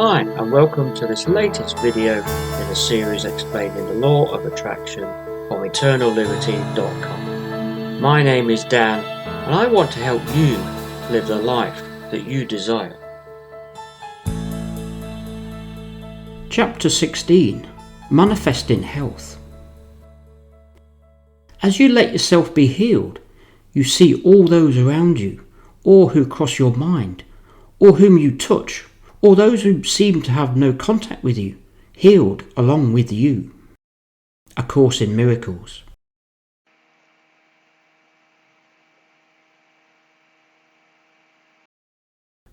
Hi and welcome to this latest video in the series explaining the law of attraction from eternalliberty.com. My name is Dan and I want to help you live the life that you desire. Chapter 16. Manifesting Health. As you let yourself be healed, you see all those around you, or who cross your mind, or whom you touch, or those who seem to have no contact with you, healed along with you. A Course in Miracles.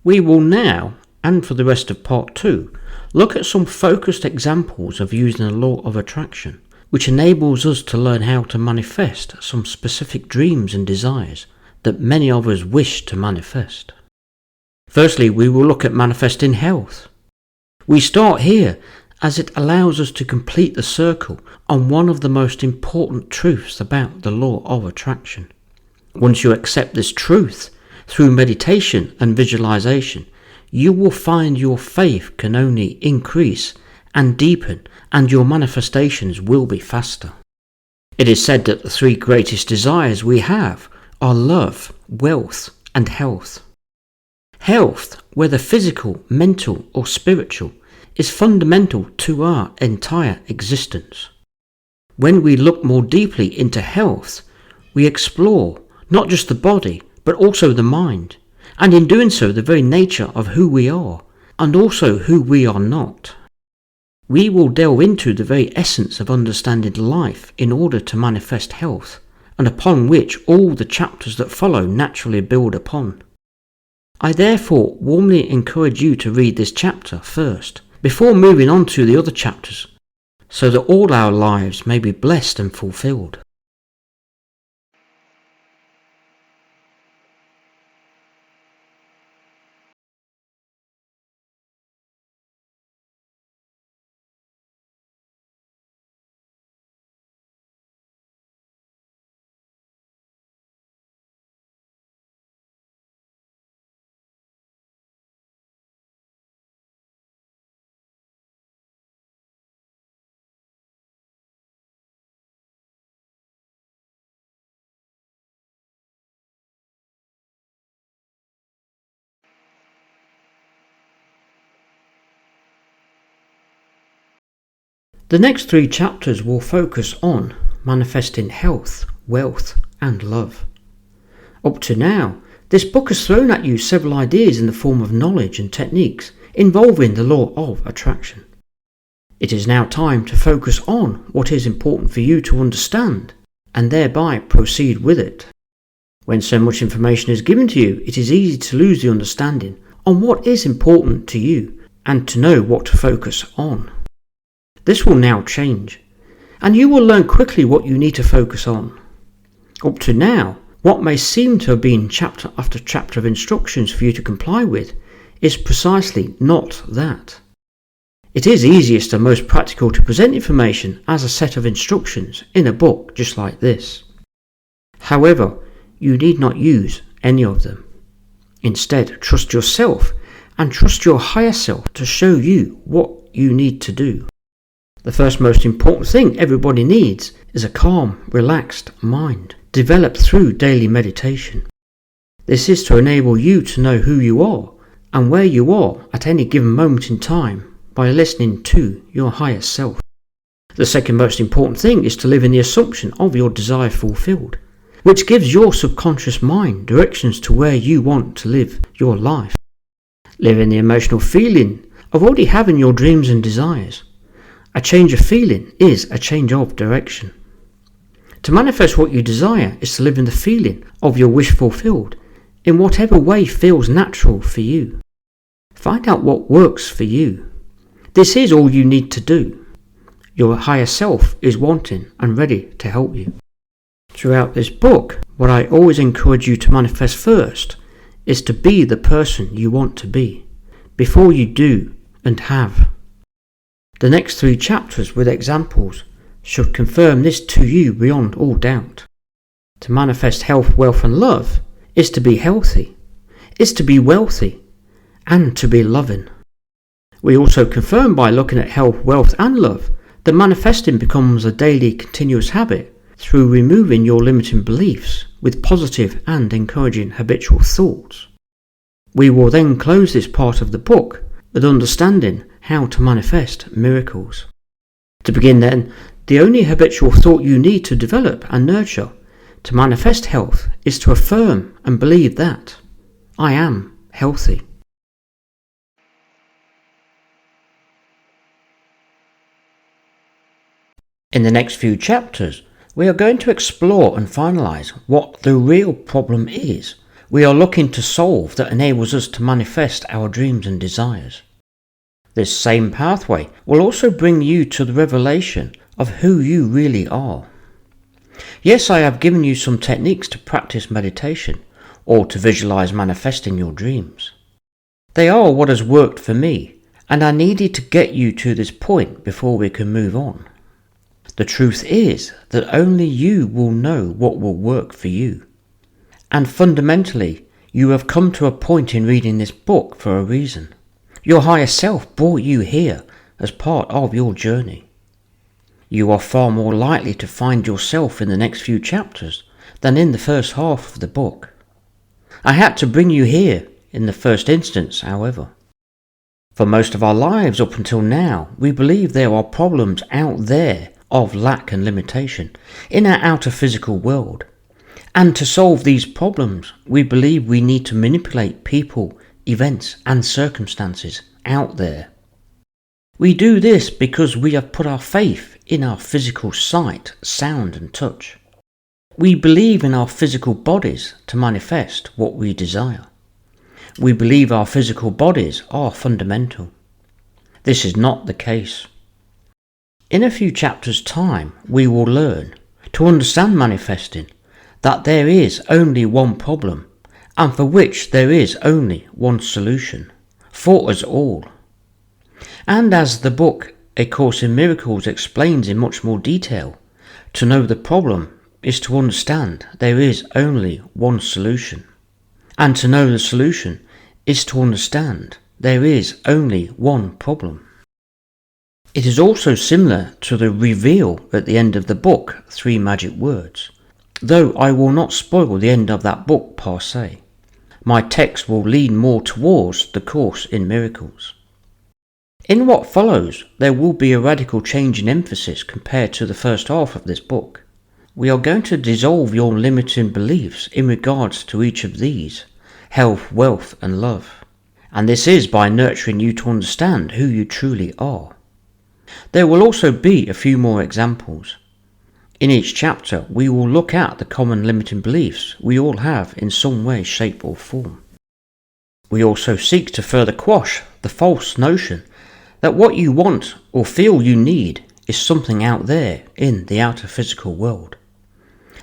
We will now, and for the rest of Part 2, look at some focused examples of using the law of attraction, which enables us to learn how to manifest some specific dreams and desires that many of us wish to manifest. Firstly, we will look at manifesting health. We start here as it allows us to complete the circle on one of the most important truths about the law of attraction. Once you accept this truth through meditation and visualization, you will find your faith can only increase and deepen, and your manifestations will be faster. It is said that the three greatest desires we have are love, wealth, and health. Health, whether physical, mental, or spiritual, is fundamental to our entire existence. When we look more deeply into health, we explore not just the body, but also the mind, and in doing so the very nature of who we are, and also who we are not. We will delve into the very essence of understanding life in order to manifest health, and upon which all the chapters that follow naturally build upon. I therefore warmly encourage you to read this chapter first, before moving on to the other chapters, so that all our lives may be blessed and fulfilled. The next three chapters will focus on manifesting health, wealth, and love. Up to now, this book has thrown at you several ideas in the form of knowledge and techniques involving the law of attraction. It is now time to focus on what is important for you to understand, and thereby proceed with it. When so much information is given to you, it is easy to lose the understanding on what is important to you, and to know what to focus on. This will now change, and you will learn quickly what you need to focus on. Up to now, what may seem to have been chapter after chapter of instructions for you to comply with is precisely not that. It is easiest and most practical to present information as a set of instructions in a book just like this. However, you need not use any of them. Instead, trust yourself and trust your higher self to show you what you need to do. The first most important thing everybody needs is a calm, relaxed mind, developed through daily meditation. This is to enable you to know who you are and where you are at any given moment in time by listening to your higher self. The second most important thing is to live in the assumption of your desire fulfilled, which gives your subconscious mind directions to where you want to live your life. Live in the emotional feeling of already having your dreams and desires. A change of feeling is a change of direction. To manifest what you desire is to live in the feeling of your wish fulfilled in whatever way feels natural for you. Find out what works for you. This is all you need to do. Your higher self is wanting and ready to help you. Throughout this book, what I always encourage you to manifest first is to be the person you want to be, before you do and have. The next three chapters with examples should confirm this to you beyond all doubt. To manifest health, wealth, and love is to be healthy, is to be wealthy, and to be loving. We also confirm by looking at health, wealth and love that manifesting becomes a daily continuous habit through removing your limiting beliefs with positive and encouraging habitual thoughts. We will then close this part of the book with understanding how to manifest miracles. To begin then, the only habitual thought you need to develop and nurture to manifest health is to affirm and believe that I am healthy. In the next few chapters, we are going to explore and finalise what the real problem is we are looking to solve that enables us to manifest our dreams and desires. This same pathway will also bring you to the revelation of who you really are. Yes, I have given you some techniques to practice meditation or to visualise manifesting your dreams. They are what has worked for me, and I needed to get you to this point before we can move on. The truth is that only you will know what will work for you. And fundamentally, you have come to a point in reading this book for a reason. Your higher self brought you here as part of your journey. You are far more likely to find yourself in the next few chapters than in the first half of the book. I had to bring you here in the first instance, however. For most of our lives up until now, we believe there are problems out there of lack and limitation in our outer physical world. And to solve these problems, we believe we need to manipulate people, events and circumstances out there. We do this because we have put our faith in our physical sight, sound and touch. We believe in our physical bodies to manifest what we desire. We believe our physical bodies are fundamental. This is not the case. In a few chapters' time, we will learn to understand manifesting that there is only one problem and for which there is only one solution for us all. And as the book A Course in Miracles explains in much more detail, to know the problem is to understand there is only one solution. And to know the solution is to understand there is only one problem. It is also similar to the reveal at the end of the book, 3 magic words, though I will not spoil the end of that book per se. My text will lean more towards the Course in Miracles. In what follows, there will be a radical change in emphasis compared to the first half of this book. We are going to dissolve your limiting beliefs in regards to each of these, health, wealth and love. And this is by nurturing you to understand who you truly are. There will also be a few more examples. In each chapter, we will look at the common limiting beliefs we all have in some way, shape or form. We also seek to further quash the false notion that what you want or feel you need is something out there in the outer physical world.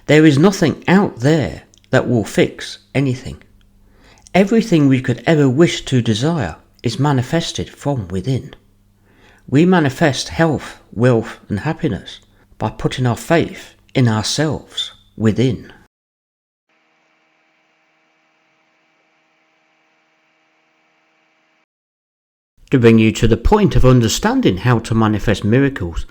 There is nothing out there that will fix anything. Everything we could ever wish to desire is manifested from within. We manifest health, wealth and happiness by putting our faith in ourselves within. To bring you to the point of understanding how to manifest miracles,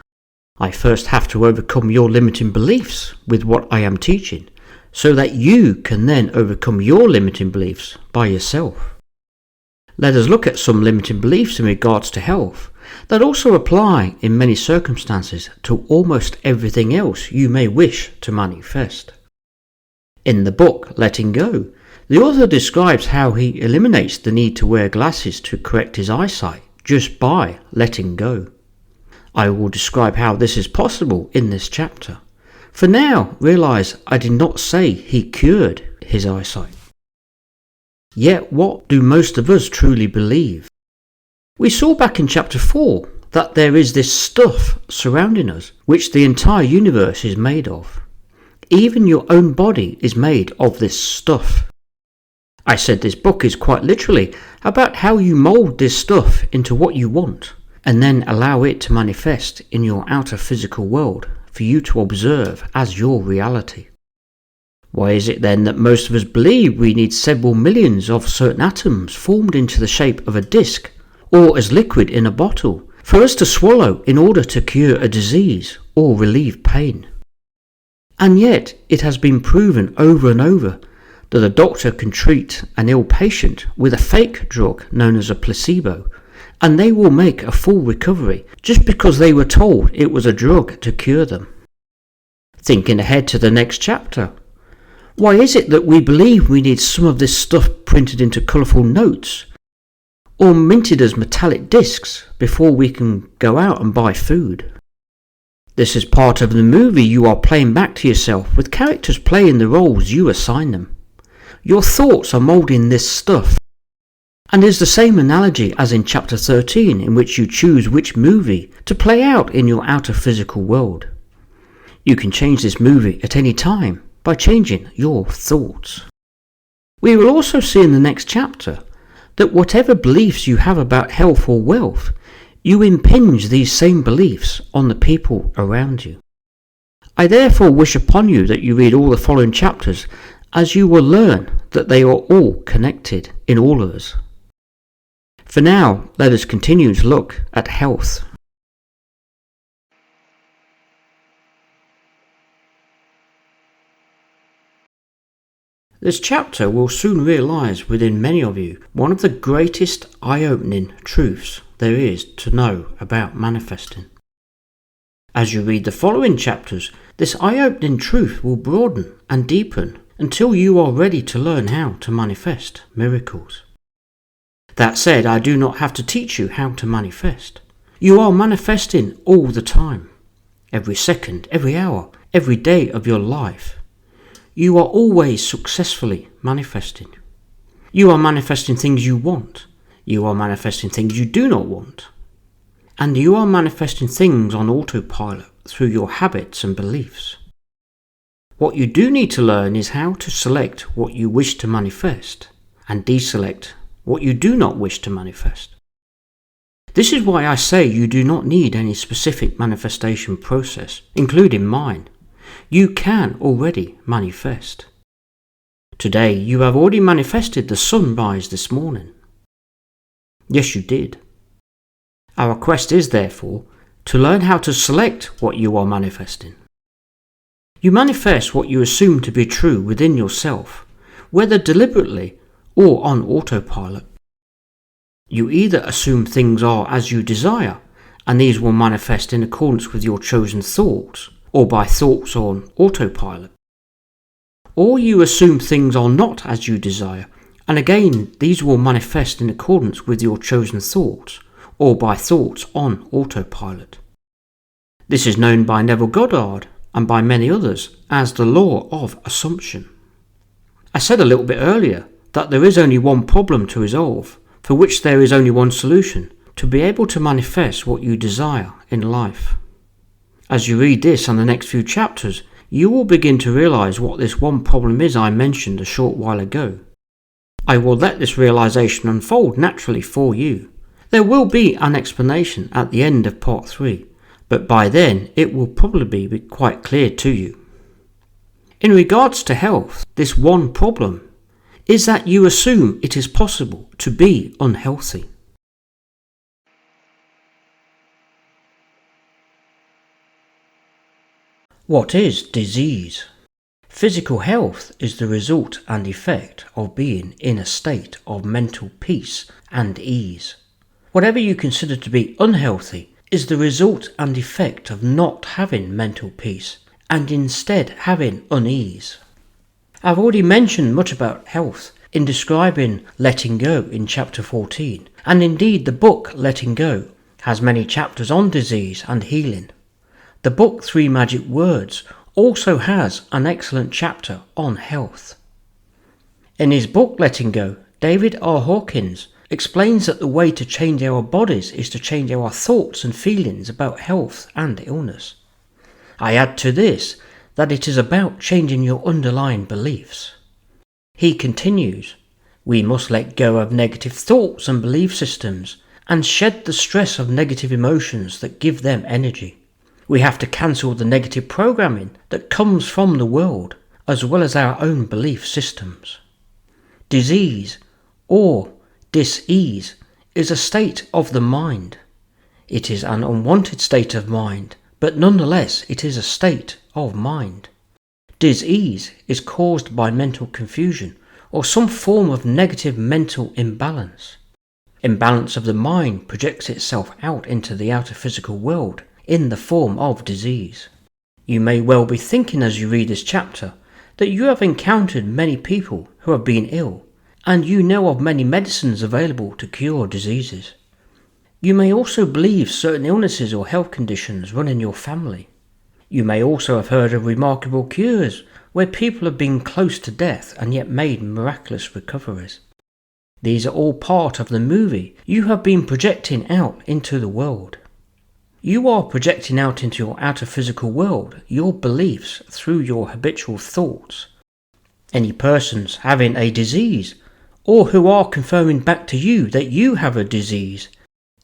I first have to overcome your limiting beliefs with what I am teaching, so that you can then overcome your limiting beliefs by yourself. Let us look at some limiting beliefs in regards to health that also apply in many circumstances to almost everything else you may wish to manifest. In the book Letting Go, the author describes how he eliminates the need to wear glasses to correct his eyesight just by letting go. I will describe how this is possible in this chapter. For now, realize I did not say he cured his eyesight. Yet what do most of us truly believe? We saw back in chapter 4 that there is this stuff surrounding us which the entire universe is made of. Even your own body is made of this stuff. I said this book is quite literally about how you mould this stuff into what you want and then allow it to manifest in your outer physical world for you to observe as your reality. Why is it then that most of us believe we need several millions of certain atoms formed into the shape of a disc or as liquid in a bottle for us to swallow in order to cure a disease or relieve pain. And yet it has been proven over and over that a doctor can treat an ill patient with a fake drug known as a placebo, and they will make a full recovery just because they were told it was a drug to cure them. Thinking ahead to the next chapter, why is it that we believe we need some of this stuff printed into colourful notes or minted as metallic discs before we can go out and buy food? This is part of the movie you are playing back to yourself, with characters playing the roles you assign them. Your thoughts are moulding this stuff, and is the same analogy as in chapter 13, in which you choose which movie to play out in your outer physical world. You can change this movie at any time by changing your thoughts. We will also see in the next chapter that whatever beliefs you have about health or wealth, you impinge these same beliefs on the people around you. I therefore wish upon you that you read all the following chapters, as you will learn that they are all connected in all of us. For now, let us continue to look at health. This chapter will soon realise within many of you one of the greatest eye-opening truths there is to know about manifesting. As you read the following chapters, this eye-opening truth will broaden and deepen until you are ready to learn how to manifest miracles. That said, I do not have to teach you how to manifest. You are manifesting all the time, every second, every hour, every day of your life. You are always successfully manifesting. You are manifesting things you want. You are manifesting things you do not want. And you are manifesting things on autopilot through your habits and beliefs. What you do need to learn is how to select what you wish to manifest and deselect what you do not wish to manifest. This is why I say you do not need any specific manifestation process, including mine. You can already manifest. Today you have already manifested the sunrise this morning. Yes, you did. Our quest is therefore to learn how to select what you are manifesting. You manifest what you assume to be true within yourself, whether deliberately or on autopilot. You either assume things are as you desire, and these will manifest in accordance with your chosen thoughts, or by thoughts on autopilot. Or you assume things are not as you desire, and again these will manifest in accordance with your chosen thoughts, or by thoughts on autopilot. This is known by Neville Goddard and by many others as the law of assumption. I said a little bit earlier that there is only one problem to resolve, for which there is only one solution, to be able to manifest what you desire in life. As you read this and the next few chapters, you will begin to realise what this one problem is I mentioned a short while ago. I will let this realisation unfold naturally for you. There will be an explanation at the end of part 3, but by then it will probably be quite clear to you. In regards to health, this one problem is that you assume it is possible to be unhealthy. What is disease? Physical health is the result and effect of being in a state of mental peace and ease. Whatever you consider to be unhealthy is the result and effect of not having mental peace and instead having unease. I've already mentioned much about health in describing letting go in chapter 14, and indeed the book Letting Go has many chapters on disease and healing. The book 3 Magic Words also has an excellent chapter on health. In his book Letting Go, David R. Hawkins explains that the way to change our bodies is to change our thoughts and feelings about health and illness. I add to this that it is about changing your underlying beliefs. He continues, we must let go of negative thoughts and belief systems and shed the stress of negative emotions that give them energy. We have to cancel the negative programming that comes from the world as well as our own belief systems. Disease or dis-ease is a state of the mind. It is an unwanted state of mind, but nonetheless it is a state of mind. Dis-ease is caused by mental confusion or some form of negative mental imbalance. Imbalance of the mind projects itself out into the outer physical world in the form of disease. You may well be thinking as you read this chapter that you have encountered many people who have been ill, and you know of many medicines available to cure diseases. You may also believe certain illnesses or health conditions run in your family. You may also have heard of remarkable cures where people have been close to death and yet made miraculous recoveries. These are all part of the movie you have been projecting out into the world. You are projecting out into your outer physical world your beliefs through your habitual thoughts. Any persons having a disease, or who are confirming back to you that you have a disease,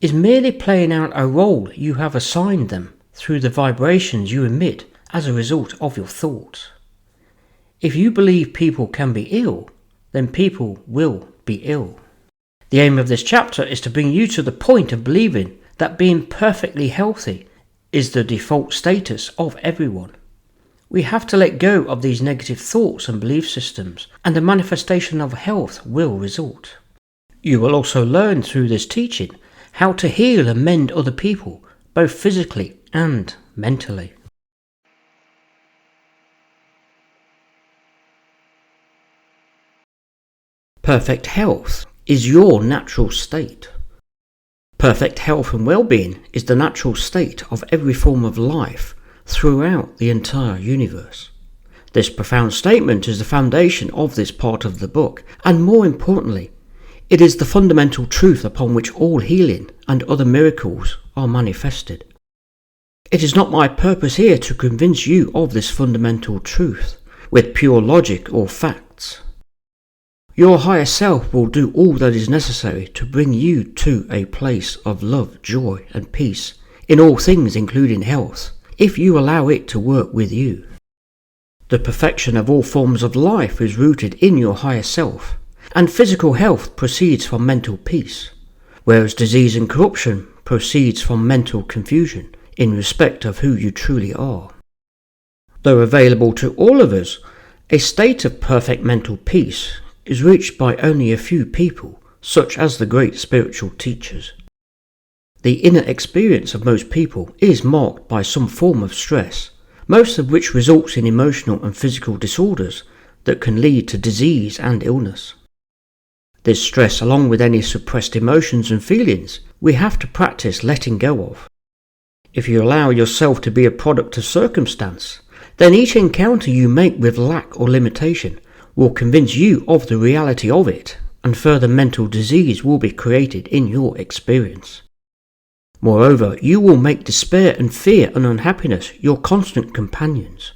is merely playing out a role you have assigned them through the vibrations you emit as a result of your thoughts. If you believe people can be ill, then people will be ill. The aim of this chapter is to bring you to the point of believing that being perfectly healthy is the default status of everyone. We have to let go of these negative thoughts and belief systems, and the manifestation of health will result. You will also learn through this teaching how to heal and mend other people, both physically and mentally. Perfect health is your natural state. Perfect health and well-being is the natural state of every form of life throughout the entire universe. This profound statement is the foundation of this part of the book, and more importantly, it is the fundamental truth upon which all healing and other miracles are manifested. It is not my purpose here to convince you of this fundamental truth with pure logic or facts. Your higher self will do all that is necessary to bring you to a place of love, joy, and peace in all things, including health, if you allow it to work with you. The perfection of all forms of life is rooted in your higher self, and physical health proceeds from mental peace, whereas disease and corruption proceeds from mental confusion in respect of who you truly are. Though available to all of us, a state of perfect mental peace is reached by only a few people, such as the great spiritual teachers. The inner experience of most people is marked by some form of stress, most of which results in emotional and physical disorders that can lead to disease and illness. This stress, along with any suppressed emotions and feelings, we have to practice letting go of. If you allow yourself to be a product of circumstance, then each encounter you make with lack or limitation will convince you of the reality of it, and further mental disease will be created in your experience. Moreover, you will make despair and fear and unhappiness your constant companions.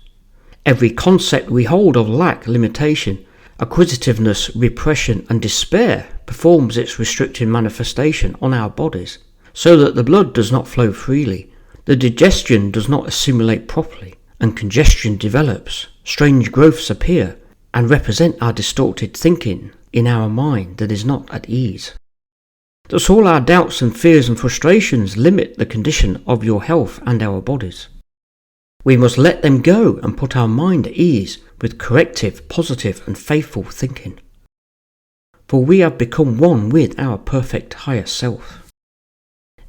Every concept we hold of lack, limitation, acquisitiveness, repression, and despair performs its restricting manifestation on our bodies, so that the blood does not flow freely, the digestion does not assimilate properly, and congestion develops, strange growths appear, and represent our distorted thinking in our mind that is not at ease. Thus all our doubts and fears and frustrations limit the condition of your health and our bodies. We must let them go and put our mind at ease with corrective, positive and faithful thinking. For we have become one with our perfect higher self.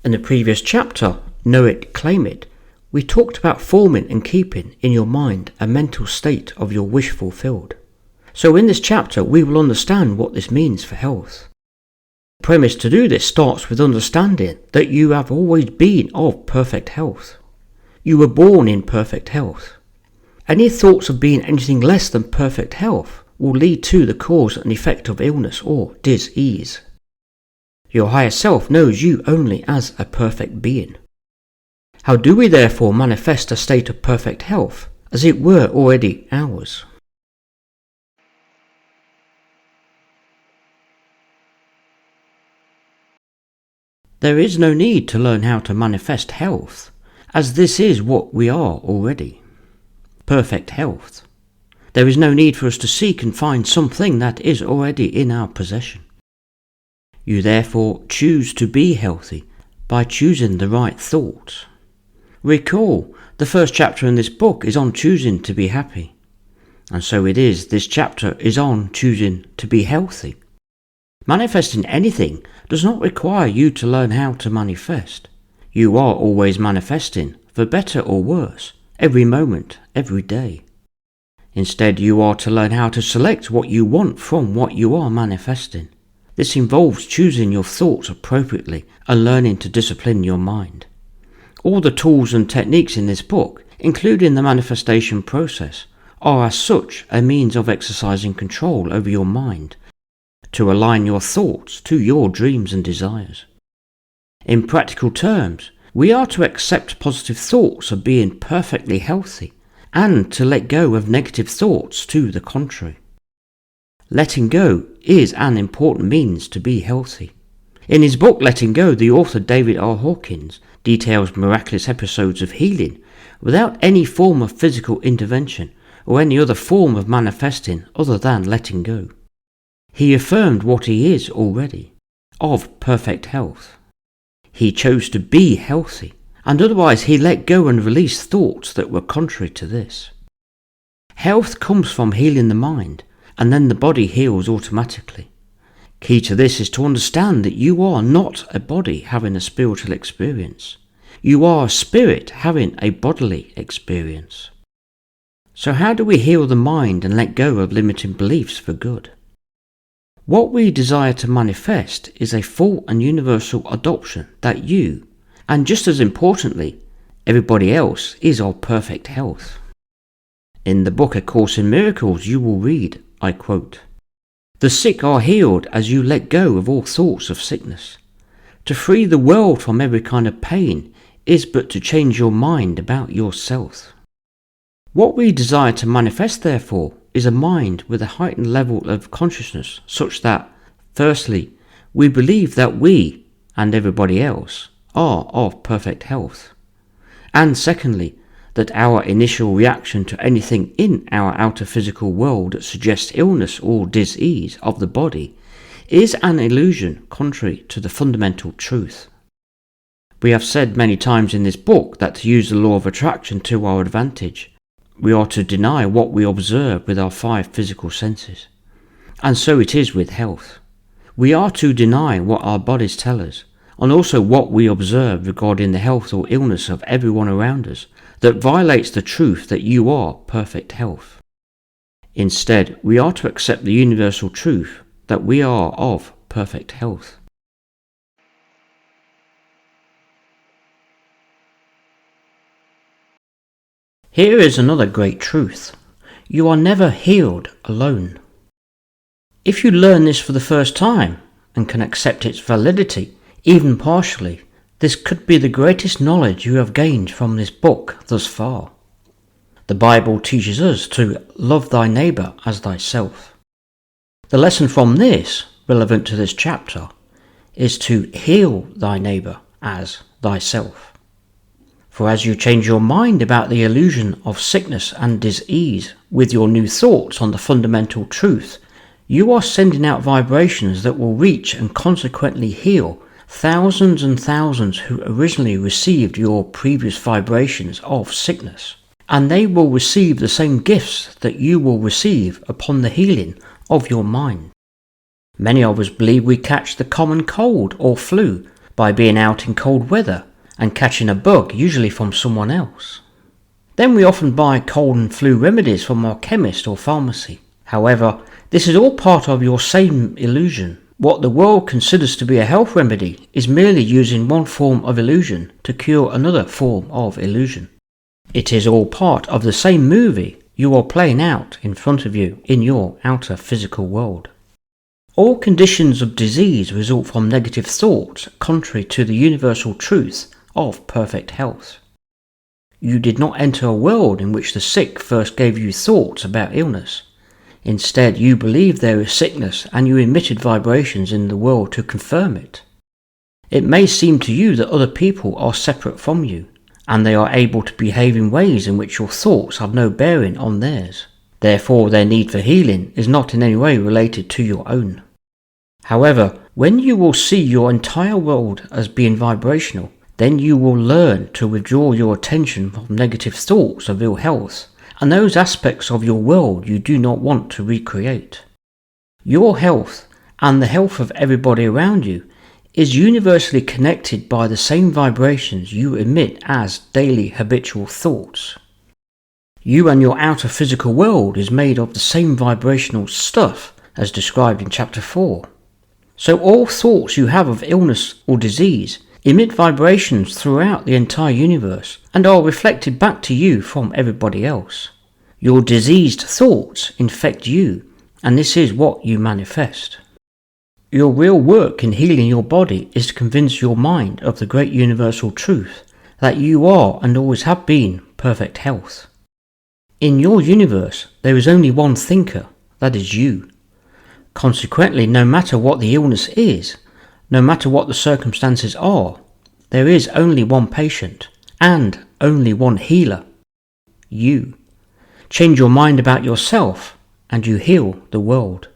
In the previous chapter, Know It, Claim It, we talked about forming and keeping in your mind a mental state of your wish fulfilled. So in this chapter we will understand what this means for health. The premise to do this starts with understanding that you have always been of perfect health. You were born in perfect health. Any thoughts of being anything less than perfect health will lead to the cause and effect of illness or dis-ease. Your higher self knows you only as a perfect being. How do we therefore manifest a state of perfect health, as it were already ours? There is no need to learn how to manifest health, as this is what we are already. Perfect health. There is no need for us to seek and find something that is already in our possession. You therefore choose to be healthy by choosing the right thoughts. Recall, the first chapter in this book is on choosing to be happy. And so it is, this chapter is on choosing to be healthy. Manifesting anything does not require you to learn how to manifest. You are always manifesting, for better or worse, every moment, every day. Instead, you are to learn how to select what you want from what you are manifesting. This involves choosing your thoughts appropriately and learning to discipline your mind. All the tools and techniques in this book, including the manifestation process, are as such a means of exercising control over your mind to align your thoughts to your dreams and desires. In practical terms, we are to accept positive thoughts of being perfectly healthy and to let go of negative thoughts to the contrary. Letting go is an important means to be healthy. In his book Letting Go, the author David R. Hawkins details miraculous episodes of healing without any form of physical intervention or any other form of manifesting other than letting go. He affirmed what he is already, of perfect health. He chose to be healthy, and otherwise he let go and released thoughts that were contrary to this. Health comes from healing the mind, and then the body heals automatically. Key to this is to understand that you are not a body having a spiritual experience. You are a spirit having a bodily experience. So how do we heal the mind and let go of limiting beliefs for good? What we desire to manifest is a full and universal adoption that you, and just as importantly, everybody else, is of perfect health. In the book A Course in Miracles you will read, I quote, "The sick are healed as you let go of all thoughts of sickness. To free the world from every kind of pain is but to change your mind about yourself." What we desire to manifest, therefore, is a mind with a heightened level of consciousness such that, firstly, we believe that we, and everybody else, are of perfect health. And secondly, that our initial reaction to anything in our outer physical world that suggests illness or disease of the body is an illusion contrary to the fundamental truth. We have said many times in this book that to use the law of attraction to our advantage, we are to deny what we observe with our 5 physical senses. And so it is with health. We are to deny what our bodies tell us, and also what we observe regarding the health or illness of everyone around us that violates the truth that you are perfect health. Instead, we are to accept the universal truth that we are of perfect health. Here is another great truth. You are never healed alone. If you learn this for the first time and can accept its validity, even partially, this could be the greatest knowledge you have gained from this book thus far. The Bible teaches us to love thy neighbour as thyself. The lesson from this, relevant to this chapter, is to heal thy neighbour as thyself. For as you change your mind about the illusion of sickness and disease with your new thoughts on the fundamental truth, you are sending out vibrations that will reach and consequently heal thousands and thousands who originally received your previous vibrations of sickness. And they will receive the same gifts that you will receive upon the healing of your mind. Many of us believe we catch the common cold or flu by being out in cold weather and catching a bug, usually from someone else. Then we often buy cold and flu remedies from our chemist or pharmacy. However, this is all part of your same illusion. What the world considers to be a health remedy is merely using one form of illusion to cure another form of illusion. It is all part of the same movie you are playing out in front of you in your outer physical world. All conditions of disease result from negative thoughts contrary to the universal truth of perfect health. You did not enter a world in which the sick first gave you thoughts about illness. Instead, you believed there is sickness and you emitted vibrations in the world to confirm it. It may seem to you that other people are separate from you, and they are able to behave in ways in which your thoughts have no bearing on theirs. Therefore, their need for healing is not in any way related to your own. However, When you will see your entire world as being vibrational, then you will learn to withdraw your attention from negative thoughts of ill health and those aspects of your world you do not want to recreate. Your health and the health of everybody around you is universally connected by the same vibrations you emit as daily habitual thoughts. You and your outer physical world is made of the same vibrational stuff as described in Chapter 4. So all thoughts you have of illness or disease emit vibrations throughout the entire universe and are reflected back to you from everybody else. Your diseased thoughts infect you, and this is what you manifest. Your real work in healing your body is to convince your mind of the great universal truth that you are and always have been perfect health. In your universe, there is only one thinker, that is you. Consequently, no matter what the illness is, no matter what the circumstances are, there is only one patient and only one healer, you. Change your mind about yourself and you heal the world.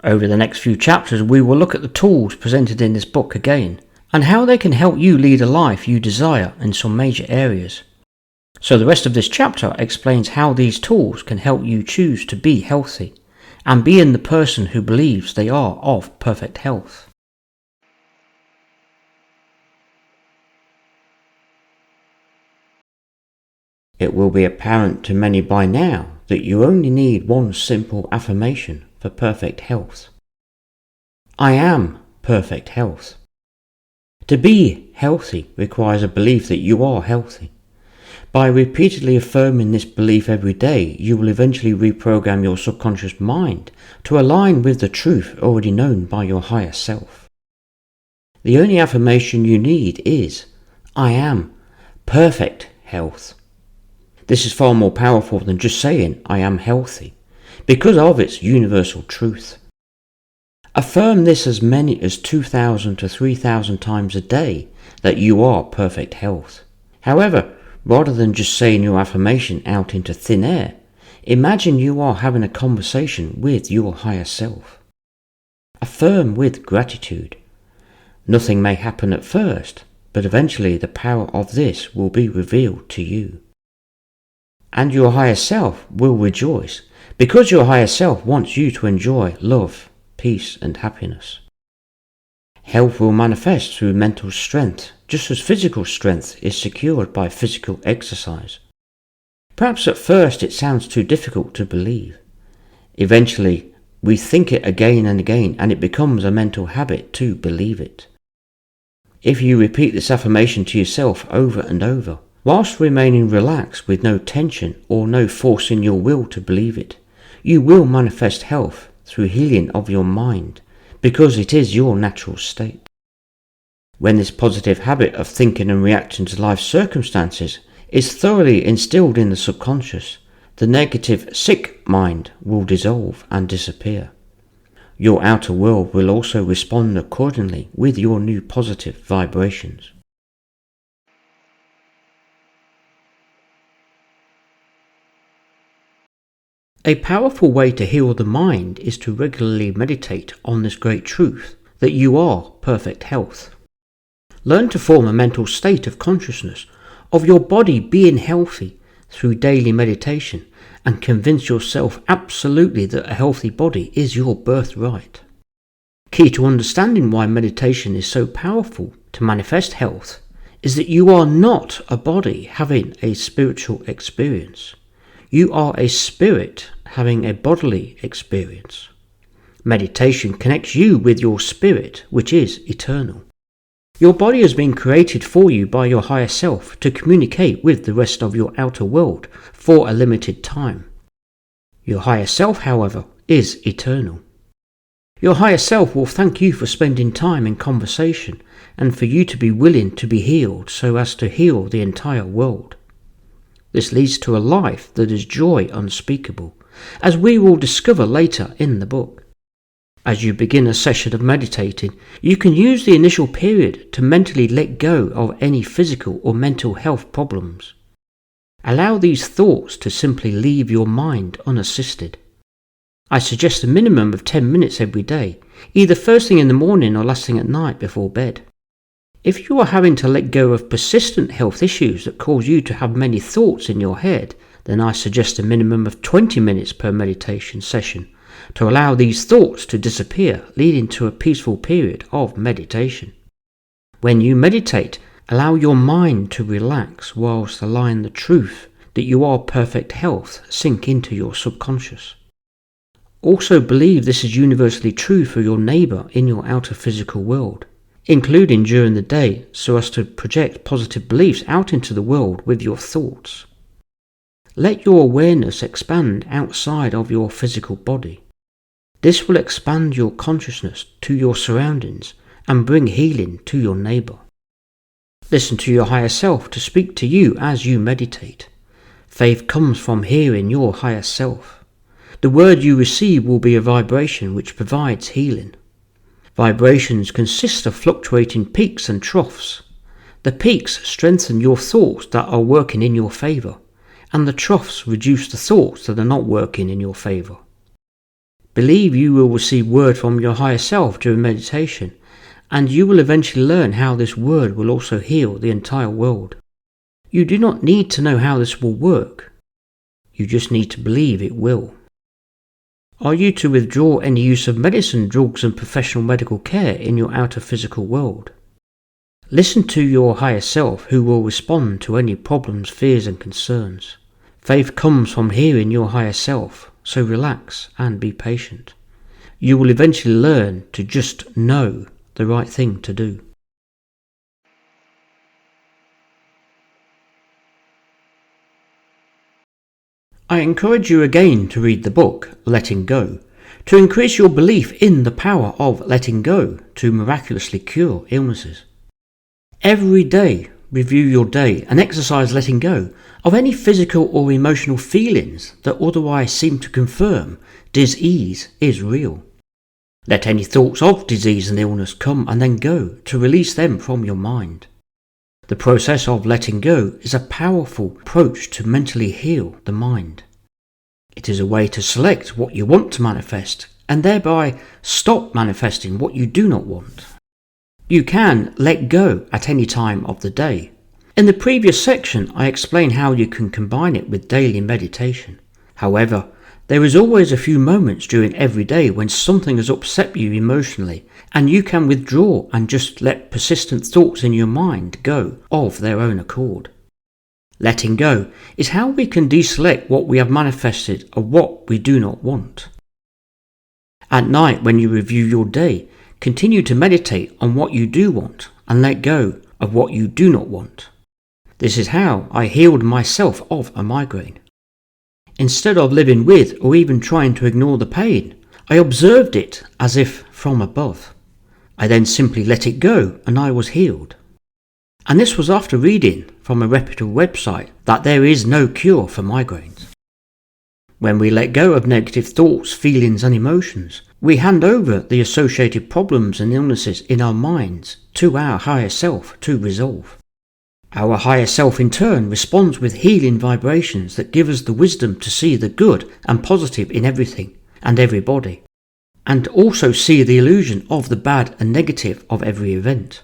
Over the next few chapters, we will look at the tools presented in this book again and how they can help you lead a life you desire in some major areas. So the rest of this chapter explains how these tools can help you choose to be healthy and be in the person who believes they are of perfect health. It will be apparent to many by now that you only need one simple affirmation for perfect health. I am perfect health. To be healthy requires a belief that you are healthy. By repeatedly affirming this belief every day, you will eventually reprogram your subconscious mind to align with the truth already known by your higher self. The only affirmation you need is, I am perfect health. This is far more powerful than just saying, I am healthy, because of its universal truth. Affirm this as many as 2,000 to 3,000 times a day that you are perfect health. However, rather than just saying your affirmation out into thin air, imagine you are having a conversation with your higher self. Affirm with gratitude. Nothing may happen at first, but eventually the power of this will be revealed to you. And your higher self will rejoice, because your higher self wants you to enjoy love, peace and happiness. Health will manifest through mental strength, just as physical strength is secured by physical exercise. Perhaps at first it sounds too difficult to believe. Eventually, we think it again and again, and it becomes a mental habit to believe it. If you repeat this affirmation to yourself over and over, whilst remaining relaxed with no tension or no force in your will to believe it, you will manifest health through healing of your mind, because it is your natural state. When this positive habit of thinking and reacting to life's circumstances is thoroughly instilled in the subconscious, the negative, sick mind will dissolve and disappear. Your outer world will also respond accordingly with your new positive vibrations. A powerful way to heal the mind is to regularly meditate on this great truth that you are perfect health. Learn to form a mental state of consciousness of your body being healthy through daily meditation and convince yourself absolutely that a healthy body is your birthright. Key to understanding why meditation is so powerful to manifest health is that you are not a body having a spiritual experience. You are a spirit having a bodily experience. Meditation connects you with your spirit, which is eternal. Your body has been created for you by your higher self to communicate with the rest of your outer world for a limited time. Your higher self, however, is eternal. Your higher self will thank you for spending time in conversation and for you to be willing to be healed so as to heal the entire world. This leads to a life that is joy unspeakable, as we will discover later in the book. As you begin a session of meditating, you can use the initial period to mentally let go of any physical or mental health problems. Allow these thoughts to simply leave your mind unassisted. I suggest a minimum of 10 minutes every day, either first thing in the morning or last thing at night before bed. If you are having to let go of persistent health issues that cause you to have many thoughts in your head, then I suggest a minimum of 20 minutes per meditation session to allow these thoughts to disappear, leading to a peaceful period of meditation. When you meditate, allow your mind to relax whilst allowing the truth that you are perfect health sink into your subconscious. Also believe this is universally true for your neighbour in your outer physical world, including during the day, so as to project positive beliefs out into the world with your thoughts. Let your awareness expand outside of your physical body. This will expand your consciousness to your surroundings and bring healing to your neighbour. Listen to your higher self to speak to you as you meditate. Faith comes from hearing your higher self. The word you receive will be a vibration which provides healing. Vibrations consist of fluctuating peaks and troughs. The peaks strengthen your thoughts that are working in your favour, and the troughs reduce the thoughts that are not working in your favour. Believe you will receive word from your higher self during meditation, and you will eventually learn how this word will also heal the entire world. You do not need to know how this will work. You just need to believe it will. Are you to withdraw any use of medicine, drugs and professional medical care in your outer physical world? Listen to your higher self, who will respond to any problems, fears and concerns. Faith comes from hearing your higher self, so relax and be patient. You will eventually learn to just know the right thing to do. I encourage you again to read the book, Letting Go, to increase your belief in the power of letting go to miraculously cure illnesses. Every day, review your day and exercise letting go of any physical or emotional feelings that otherwise seem to confirm disease is real. Let any thoughts of disease and illness come and then go to release them from your mind. The process of letting go is a powerful approach to mentally heal the mind. It is a way to select what you want to manifest and thereby stop manifesting what you do not want. You can let go at any time of the day. In the previous section, I explained how you can combine it with daily meditation. However, there is always a few moments during every day when something has upset you emotionally, and you can withdraw and just let persistent thoughts in your mind go of their own accord. Letting go is how we can deselect what we have manifested or what we do not want. At night, when you review your day, continue to meditate on what you do want and let go of what you do not want. This is how I healed myself of a migraine. Instead of living with or even trying to ignore the pain, I observed it as if from above. I then simply let it go and I was healed. And this was after reading from a reputable website that there is no cure for migraines. When we let go of negative thoughts, feelings and emotions, we hand over the associated problems and illnesses in our minds to our higher self to resolve. Our higher self in turn responds with healing vibrations that give us the wisdom to see the good and positive in everything and everybody, and also see the illusion of the bad and negative of every event.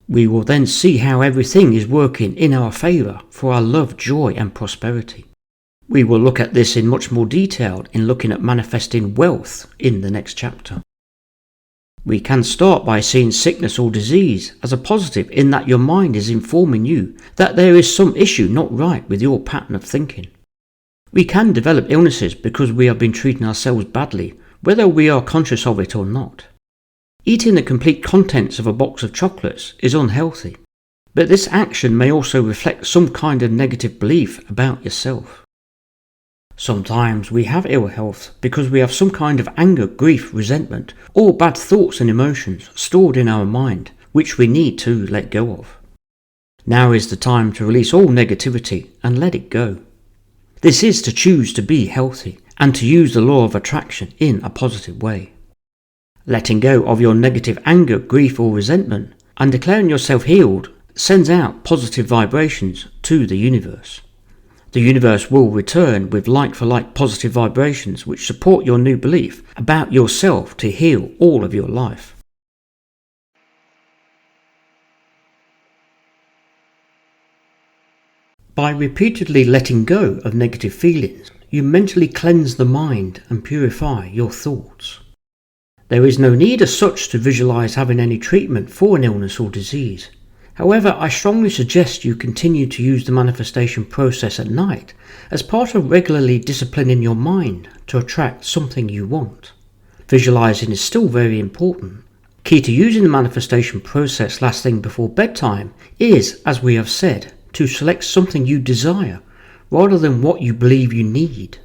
We will then see how everything is working in our favour for our love, joy and prosperity. We will look at this in much more detail in looking at manifesting wealth in the next chapter. We can start by seeing sickness or disease as a positive in that your mind is informing you that there is some issue not right with your pattern of thinking. We can develop illnesses because we have been treating ourselves badly, whether we are conscious of it or not. Eating the complete contents of a box of chocolates is unhealthy, but this action may also reflect some kind of negative belief about yourself. Sometimes we have ill health because we have some kind of anger, grief, resentment, or bad thoughts and emotions stored in our mind, which we need to let go of. Now is the time to release all negativity and let it go. This is to choose to be healthy and to use the law of attraction in a positive way. Letting go of your negative anger, grief or resentment and declaring yourself healed sends out positive vibrations to the universe. The universe will return with like-for-like positive vibrations which support your new belief about yourself to heal all of your life. By repeatedly letting go of negative feelings, you mentally cleanse the mind and purify your thoughts. There is no need as such to visualize having any treatment for an illness or disease. However, I strongly suggest you continue to use the manifestation process at night as part of regularly disciplining your mind to attract something you want. Visualizing is still very important. Key to using the manifestation process last thing before bedtime is, as we have said, to select something you desire rather than what you believe you need.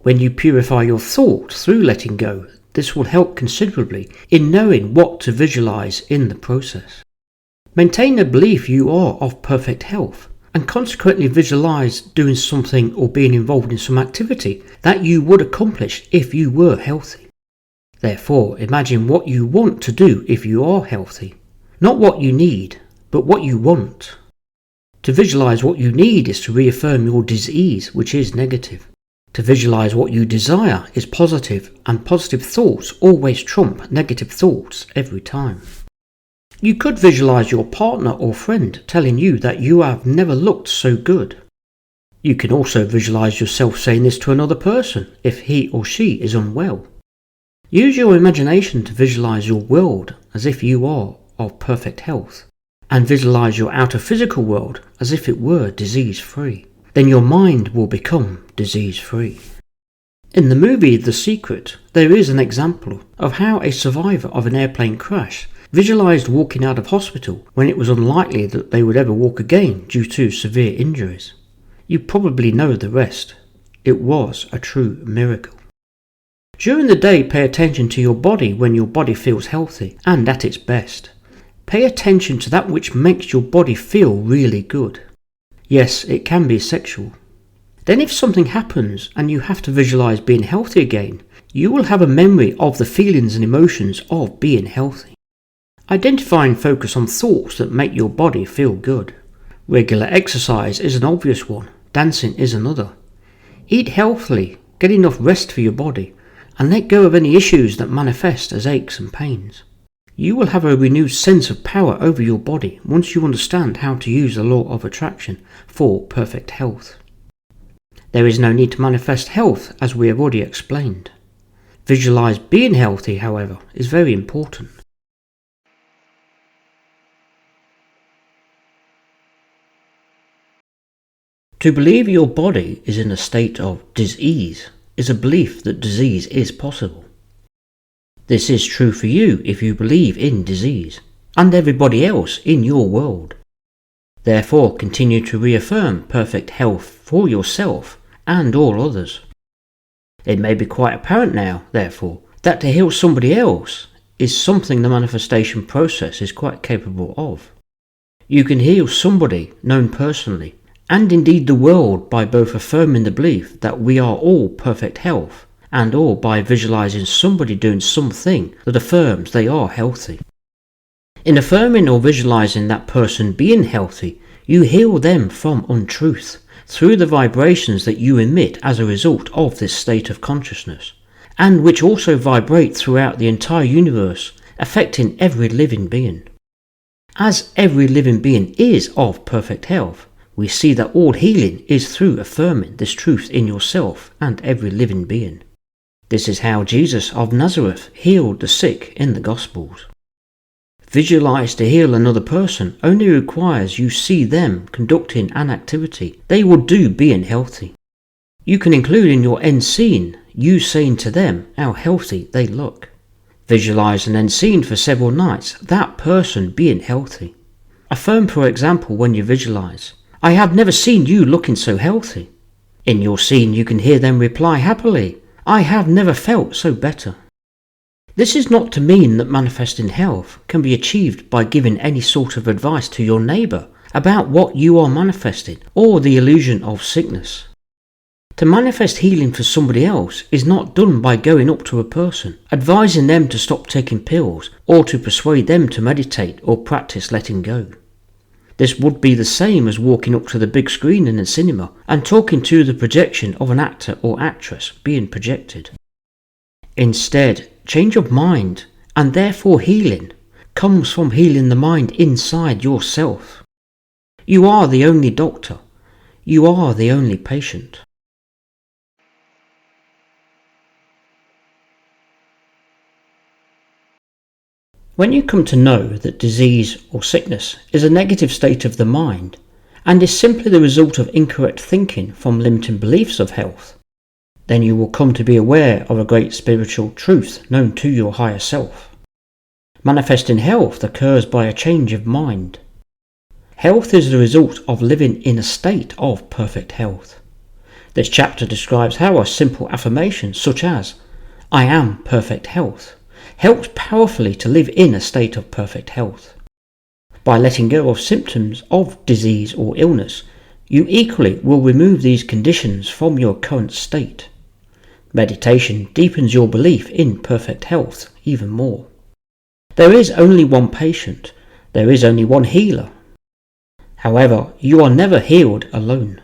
When you purify your thought through letting go, this will help considerably in knowing what to visualize in the process. Maintain a belief you are of perfect health and consequently visualize doing something or being involved in some activity that you would accomplish if you were healthy. Therefore, imagine what you want to do if you are healthy. Not what you need, but what you want. To visualize what you need is to reaffirm your disease, which is negative. To visualize what you desire is positive, and positive thoughts always trump negative thoughts every time. You could visualize your partner or friend telling you that you have never looked so good. You can also visualize yourself saying this to another person if he or she is unwell. Use your imagination to visualize your world as if you are of perfect health, and visualize your outer physical world as if it were disease-free. Then your mind will become disease-free. In the movie The Secret, there is an example of how a survivor of an airplane crash visualized walking out of hospital when it was unlikely that they would ever walk again due to severe injuries. You probably know the rest. It was a true miracle. During the day, pay attention to your body when your body feels healthy and at its best. Pay attention to that which makes your body feel really good. Yes, it can be sexual. Then if something happens and you have to visualize being healthy again, you will have a memory of the feelings and emotions of being healthy. Identify and focus on thoughts that make your body feel good. Regular exercise is an obvious one. Dancing is another. Eat healthily, get enough rest for your body, and let go of any issues that manifest as aches and pains. You will have a renewed sense of power over your body once you understand how to use the law of attraction for perfect health. There is no need to manifest health, as we have already explained. Visualize being healthy, however, is very important. To believe your body is in a state of dis-ease is a belief that disease is possible. This is true for you if you believe in disease, and everybody else in your world. Therefore, continue to reaffirm perfect health for yourself and all others. It may be quite apparent now, therefore, that to heal somebody else is something the manifestation process is quite capable of. You can heal somebody known personally, and indeed the world, by both affirming the belief that we are all perfect health, and or by visualizing somebody doing something that affirms they are healthy. In affirming or visualizing that person being healthy, you heal them from untruth through the vibrations that you emit as a result of this state of consciousness, and which also vibrate throughout the entire universe, affecting every living being. As every living being is of perfect health, we see that all healing is through affirming this truth in yourself and every living being. This is how Jesus of Nazareth healed the sick in the Gospels. Visualize to heal another person only requires you see them conducting an activity they will do being healthy. You can include in your end scene you saying to them how healthy they look. Visualize an end scene for several nights that person being healthy. Affirm, for example, when you visualize, "I have never seen you looking so healthy." In your scene you can hear them reply happily, "I have never felt so better." This is not to mean that manifesting health can be achieved by giving any sort of advice to your neighbour about what you are manifesting or the illusion of sickness. To manifest healing for somebody else is not done by going up to a person, advising them to stop taking pills or to persuade them to meditate or practice letting go. This would be the same as walking up to the big screen in a cinema and talking to the projection of an actor or actress being projected. Instead, change of mind, and therefore healing, comes from healing the mind inside yourself. You are the only doctor. You are the only patient. When you come to know that disease or sickness is a negative state of the mind and is simply the result of incorrect thinking from limiting beliefs of health, then you will come to be aware of a great spiritual truth known to your higher self. Manifesting health occurs by a change of mind. Health is the result of living in a state of perfect health. This chapter describes how a simple affirmation such as, "I am perfect health," helps powerfully to live in a state of perfect health. By letting go of symptoms of disease or illness, you equally will remove these conditions from your current state. Meditation deepens your belief in perfect health even more. There is only one patient. There is only one healer. However, you are never healed alone.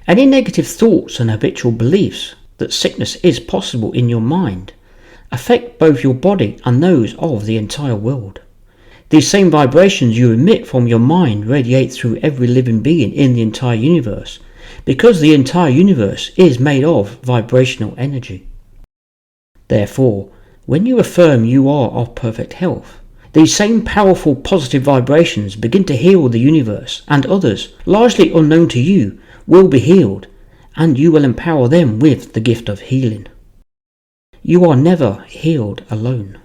Any negative thoughts and habitual beliefs that sickness is possible in your mind affect both your body and those of the entire world. These same vibrations you emit from your mind radiate through every living being in the entire universe, because the entire universe is made of vibrational energy. Therefore, when you affirm you are of perfect health, these same powerful positive vibrations begin to heal the universe, and others, largely unknown to you, will be healed, and you will empower them with the gift of healing. You are never healed alone.